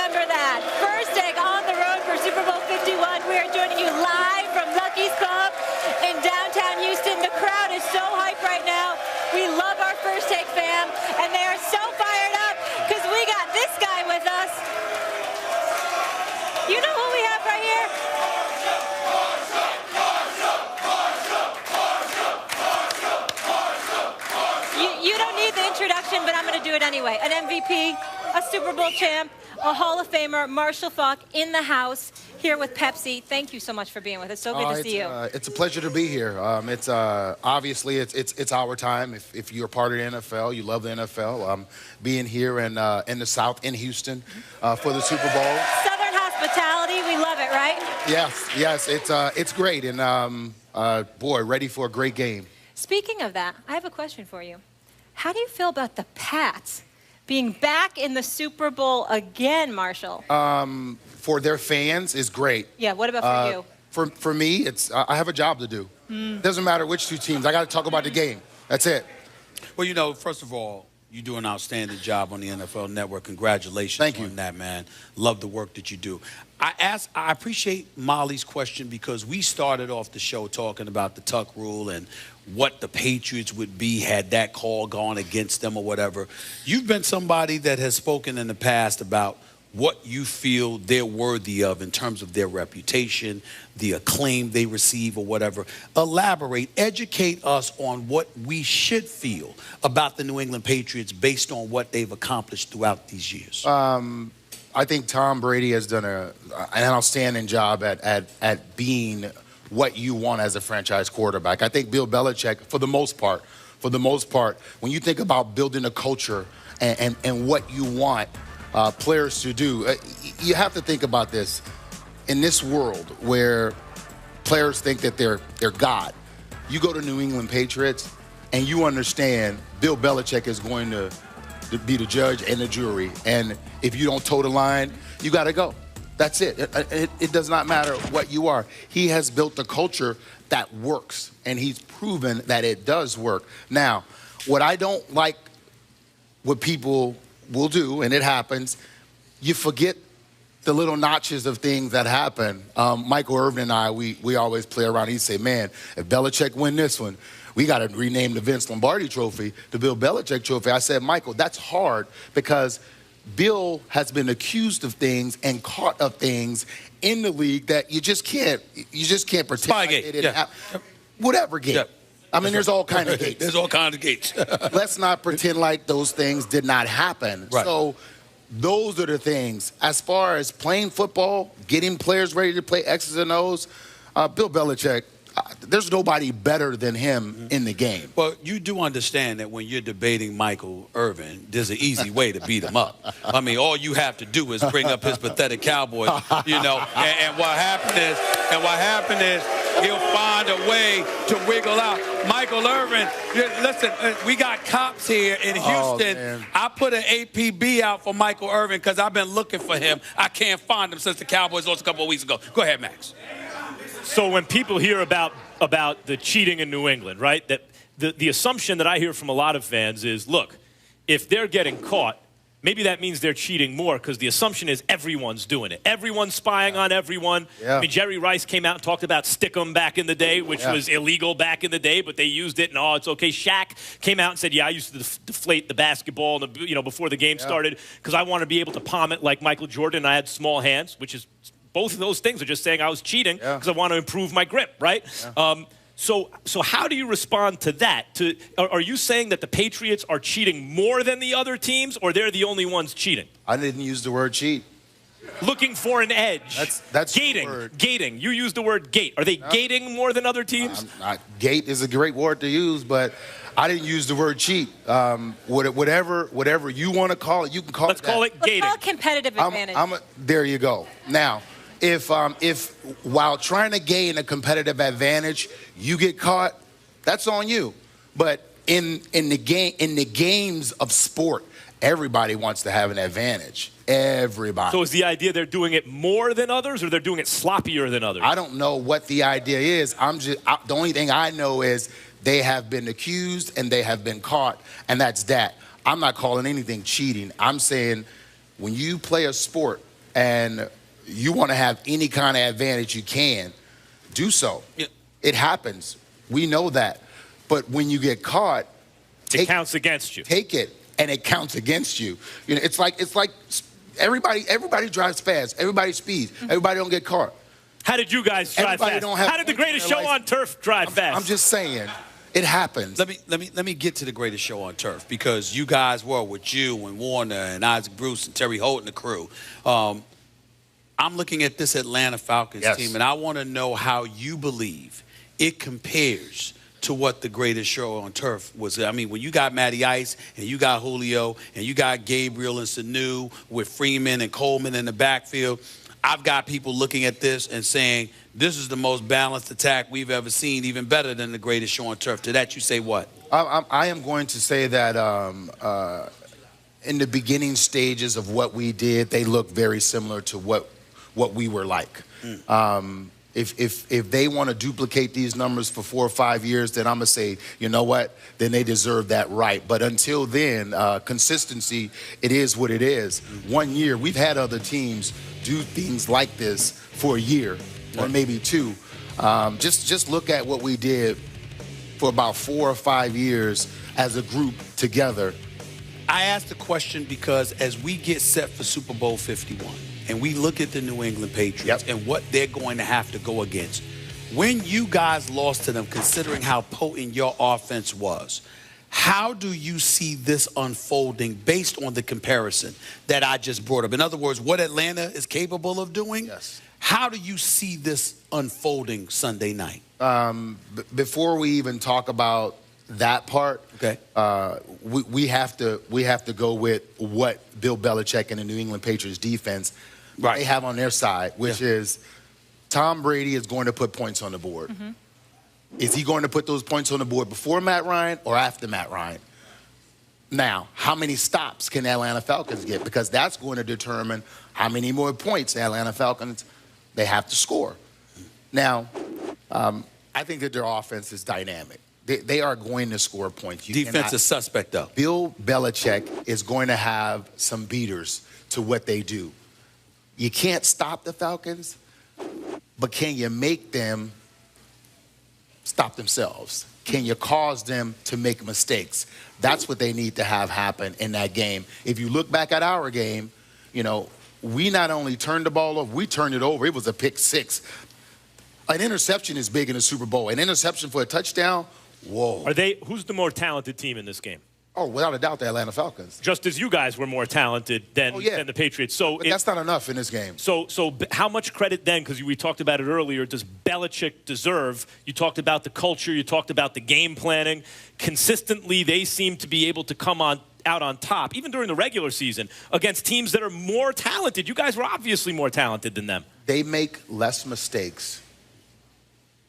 remember that. First take on the road for Super Bowl 51. We are joining you live from Lucky's Pub in downtown Houston. The crowd is so hyped right now. We love our First Take fam, and they are so fired up because we got this guy with us. You know who we have right here? You don't need the introduction, but I'm going to do it anyway. An MVP, a Super Bowl champ, a Hall of Famer, Marshall Faulk in the house here with Pepsi. Thank you so much for being with us. So good to see you. It's a pleasure to be here. It's obviously it's our time. If you're part of the NFL, you love the NFL. Being here in the South in Houston for the Super Bowl. Southern hospitality, we love it, right? Yes, it's great, and boy, ready for a great game. Speaking of that, I have a question for you. How do you feel about the Pats being back in the Super Bowl again, Marshall? For their fans is great. Yeah, what about for you? For me, it's I have a job to do. Doesn't matter which two teams. I got to talk about the game. That's it. Well, you know, first of all, you do an outstanding job on the NFL Network. Congratulations Thank you. on that, man. Love the work that you do. I appreciate Molly's question because we started off the show talking about the Tuck rule and what the Patriots would be had that call gone against them or whatever. You've been somebody that has spoken in the past about what you feel they're worthy of in terms of their reputation, the acclaim they receive or whatever. Elaborate, educate us on what we should feel about the New England Patriots based on what they've accomplished throughout these years. I think Tom Brady has done an outstanding job at being what you want as a franchise quarterback. I think Bill Belichick, for the most part, when you think about building a culture and what you want players to do, you have to think about this. In this world where players think that they're God, you go to New England Patriots and you understand Bill Belichick is going to be the judge and the jury. And if you don't toe the line, you got to go. That's it. It does not matter what you are. He has built a culture that works, and he's proven that it does work. Now, what I don't like, what people will do, and it happens, you forget the little notches of things that happen. Michael Irvin and I, we always play around. He'd say, man, if Belichick win this one, we got to rename the Vince Lombardi Trophy the Bill Belichick Trophy. I said, Michael, that's hard because Bill has been accused of things and caught of things in the league that you just can't pretend like it didn't happen. Whatever game. Yeah. I mean, there's all kinds of gates. There's all kinds of gates. Let's not pretend like those things did not happen. Right. So those are the things. As far as playing football, getting players ready to play X's and O's, Bill Belichick, there's nobody better than him in the game. Well, you do understand that when you're debating Michael Irvin, there's an easy way to beat him up. I mean, all you have to do is bring up his pathetic Cowboys, you know, and what happened is he'll find a way to wiggle out. Michael Irvin, listen, we got cops here in Houston. I put an APB out for Michael Irvin because I've been looking for him. I can't find him since the Cowboys lost a couple of weeks ago. Go ahead, Max. So when people hear about the cheating in New England, right, that the assumption that I hear from a lot of fans is, look, if they're getting caught, maybe that means they're cheating more because the assumption is everyone's doing it. Everyone's spying on everyone. Yeah. I mean, Jerry Rice came out and talked about stick-em back in the day, which was illegal back in the day, but they used it and, oh, it's okay. Shaq came out and said, yeah, I used to deflate the basketball before the game started because I want to be able to palm it like Michael Jordan. I had small hands, which is both of those things are just saying I was cheating because I want to improve my grip, right? Yeah. So how do you respond to that? Are you saying that the Patriots are cheating more than the other teams, or they're the only ones cheating? I didn't use the word cheat. Looking for an edge. That's gating. The word. Gating. You use the word gate. Are they gating more than other teams? Gate is a great word to use, but I didn't use the word cheat. Whatever you want to call it, you can call Let's it that. call it gating. Let's call it competitive advantage. There you go. Now, if while trying to gain a competitive advantage, you get caught, that's on you. But in the games of sport, everybody wants to have an advantage. Everybody. So is the idea they're doing it more than others, or they're doing it sloppier than others? I don't know what the idea is. The only thing I know is they have been accused and they have been caught, and that's that. I'm not calling anything cheating. I'm saying when you play a sport and you want to have any kind of advantage you can, do so. Yeah. It happens. We know that. But when you get caught, it counts against you. Take it, and it counts against you. You know, it's like everybody drives fast. Everybody speeds. Everybody don't get caught. How did you guys drive fast? How did the greatest show on turf drive fast? I'm just saying, it happens. Let me get to the greatest show on turf, because you guys were with you and Warner and Isaac Bruce and Terry Holt and the crew. I'm looking at this Atlanta Falcons team, and I want to know how you believe it compares to what the greatest show on turf was. I mean, when you got Matty Ice and you got Julio and you got Gabriel and Sanu with Freeman and Coleman in the backfield, I've got people looking at this and saying, this is the most balanced attack we've ever seen, even better than the greatest show on turf. To that, you say what? I am going to say that in the beginning stages of what we did, they look very similar to what we were like. If they want to duplicate these numbers for 4 or 5 years, then I'm going to say, you know what, then they deserve that right. But until then, consistency, it is what it is. 1 year, we've had other teams do things like this for a year or maybe 2. Just look at what we did for about 4 or 5 years as a group together. I asked the question because as we get set for Super Bowl 51, and we look at the New England Patriots and what they're going to have to go against, when you guys lost to them, considering how potent your offense was, how do you see this unfolding based on the comparison that I just brought up? In other words, what Atlanta is capable of doing, how do you see this unfolding Sunday night? Before we even talk about that part, we have to go with what Bill Belichick and the New England Patriots defense they have on their side, which is Tom Brady is going to put points on the board. Is he going to put those points on the board before Matt Ryan or after Matt Ryan? Now, how many stops can the Atlanta Falcons get? Because that's going to determine how many more points the Atlanta Falcons they have to score. Now, I think that their offense is dynamic. They are going to score points. Defense is suspect, though. Bill Belichick is going to have some beaters to what they do. You can't stop the Falcons, but can you make them stop themselves? Can you cause them to make mistakes? That's what they need to have happen in that game. If you look back at our game, you know, we not only turned the ball over, we turned it over. It was a pick 6. An interception is big in the Super Bowl. An interception for a touchdown, whoa. Who's the more talented team in this game? Oh, without a doubt, the Atlanta Falcons. Just as you guys were more talented than the Patriots. So but that's not enough in this game. So how much credit then, because we talked about it earlier, does Belichick deserve? You talked about the culture. You talked about the game planning. Consistently, they seem to be able to come out on top, even during the regular season, against teams that are more talented. You guys were obviously more talented than them. They make less mistakes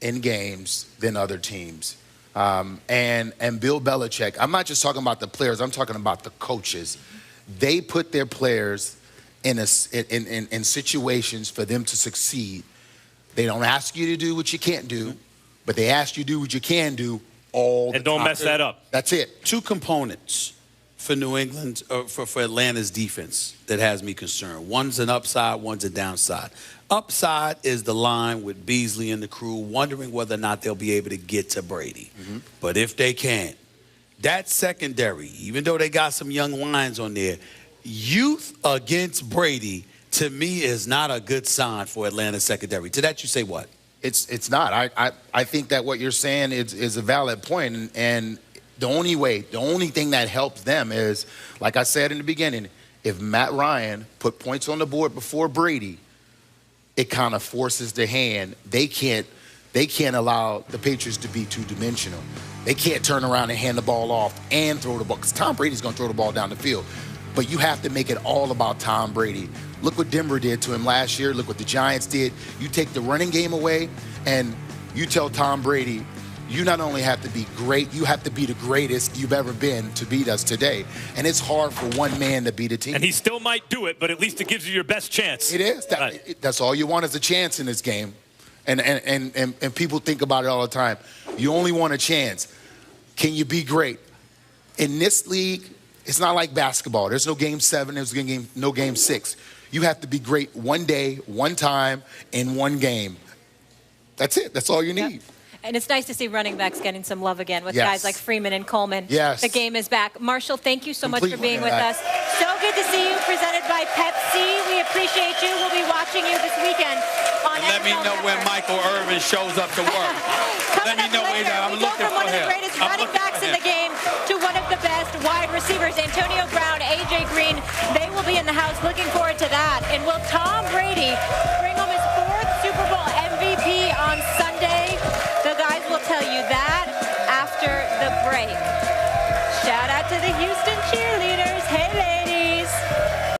in games than other teams. And Bill Belichick, I'm not just talking about the players, I'm talking about the coaches. They put their players in situations for them to succeed. They don't ask you to do what you can't do, but they ask you to do what you can do all the time. And don't mess that up. That's it. 2 components for New England, for Atlanta's defense that has me concerned. One's an upside, one's a downside. Upside is the line with Beasley and the crew wondering whether or not they'll be able to get to Brady. But if they can't, that secondary, even though they got some young lines on there, youth against Brady, to me, is not a good sign for Atlanta's secondary. To that, you say what? It's not. I think that what you're saying is a valid point, and the only thing that helps them is, like I said in the beginning, if Matt Ryan put points on the board before Brady, it kind of forces the hand. They can't allow the Patriots to be two-dimensional. They can't turn around and hand the ball off and throw the ball, because Tom Brady's going to throw the ball down the field. But you have to make it all about Tom Brady. Look what Denver did to him last year. Look what the Giants did. You take the running game away, and you tell Tom Brady, you not only have to be great, you have to be the greatest you've ever been to beat us today. And it's hard for one man to beat a team. And he still might do it, but at least it gives you your best chance. It is. That's all you want is a chance in this game. And people think about it all the time. You only want a chance. Can you be great? In this league, it's not like basketball. There's no game 7, there's no game 6. You have to be great one day, one time, in one game. That's it. That's all you need. Yep. And it's nice to see running backs getting some love again with Yes. guys like Freeman and Coleman. Yes. The game is back. Marshall, thank you so much for Complete being with back. us. So good to see you, presented by Pepsi. We appreciate you. We'll be watching you this weekend on Let me NFL know when Network. Michael Irvin shows up to work. Let Coming me up know when later, I'm we go looking from for one of the him. greatest I'm running looking backs for in the game to one of the best wide receivers, Antonio Brown, AJ Green. They will be in the house. Looking forward to that. And will Tom Brady bring home his 4th Super Bowl MVP on Sunday? The guys will tell you that after the break. Shout out to the Houston cheerleaders. Hey, ladies.